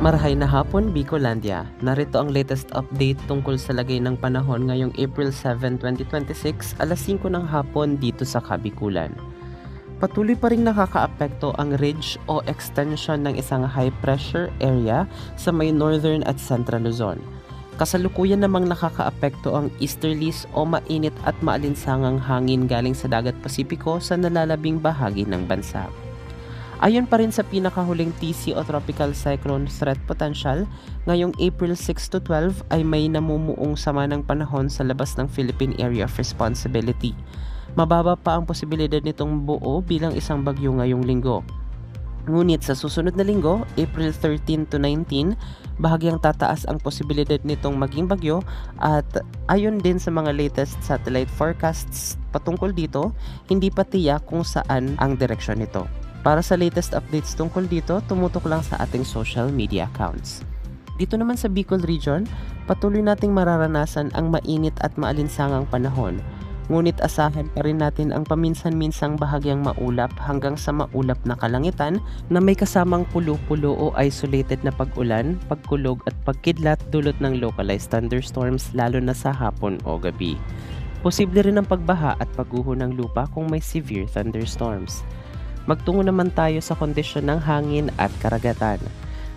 Marahay na hapon, Bicolandia. Narito ang latest update tungkol sa lagay ng panahon ngayong April 7, 2026, alas 5 ng hapon dito sa Kabikulan. Patuloy pa rin nakakaapekto ang ridge o extension ng isang high pressure area sa may northern at central Luzon. Kasalukuyan namang nakakaapekto ang easterlies o mainit at maalinsangang hangin galing sa dagat Pasipiko sa nalalabing bahagi ng bansa. Ayon pa rin sa pinakahuling TC o Tropical Cyclone Threat Potential, ngayong April 6 to 12 ay may namumuong sama ng panahon sa labas ng Philippine Area of Responsibility. Mababa pa ang posibilidad nitong buo bilang isang bagyo ngayong linggo. Ngunit sa susunod na linggo, April 13 to 19, bahagyang tataas ang posibilidad nitong maging bagyo at ayon din sa mga latest satellite forecasts patungkol dito, hindi pa tiyak kung saan ang direksyon nito. Para sa latest updates tungkol dito, tumutok lang sa ating social media accounts. Dito naman sa Bicol Region, patuloy nating mararanasan ang mainit at maalinsangang panahon. Ngunit asahan pa rin natin ang paminsan-minsang bahagyang maulap hanggang sa maulap na kalangitan na may kasamang pulo-pulo o isolated na pag-ulan, pagkulog at pagkidlat dulot ng localized thunderstorms lalo na sa hapon o gabi. Posible rin ang pagbaha at pagguho ng lupa kung may severe thunderstorms. Magtungo naman tayo sa kondisyon ng hangin at karagatan.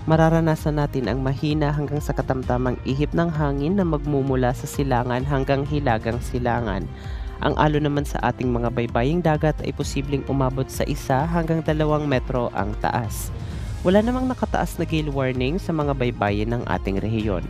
Mararanasan natin ang mahina hanggang sa katamtamang ihip ng hangin na magmumula sa silangan hanggang hilagang silangan. Ang alon naman sa ating mga baybaying dagat ay posibleng umabot sa 1 hanggang 2 metro ang taas. Wala namang nakataas na gale warning sa mga baybayin ng ating rehiyon.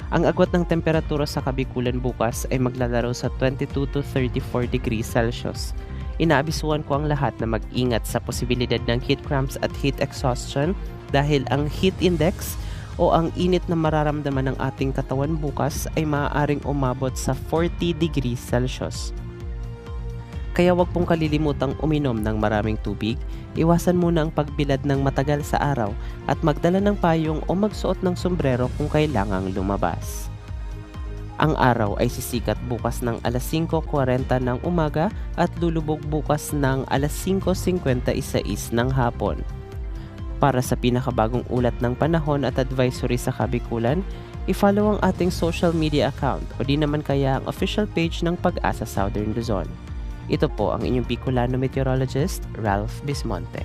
Ang agwat ng temperatura sa Kabikulan bukas ay maglalaro sa 22 to 34 degrees Celsius. Inaabisuhan ko ang lahat na mag-ingat sa posibilidad ng heat cramps at heat exhaustion dahil ang heat index o ang init na mararamdaman ng ating katawan bukas ay maaaring umabot sa 40 degrees Celsius. Kaya wag pong kalilimutang uminom ng maraming tubig, iwasan muna ang pagbilad ng matagal sa araw at magdala ng payong o magsuot ng sombrero kung kailangang lumabas. Ang araw ay sisikat bukas ng alas 5:40 ng umaga at lulubog bukas ng alas 5:56 ng hapon. Para sa pinakabagong ulat ng panahon at advisory sa Kabikulan, i-follow ang ating social media account o di naman kaya ang official page ng Pag-asa Southern Luzon. Ito po ang inyong Bicolano meteorologist, Ralph Bismonte.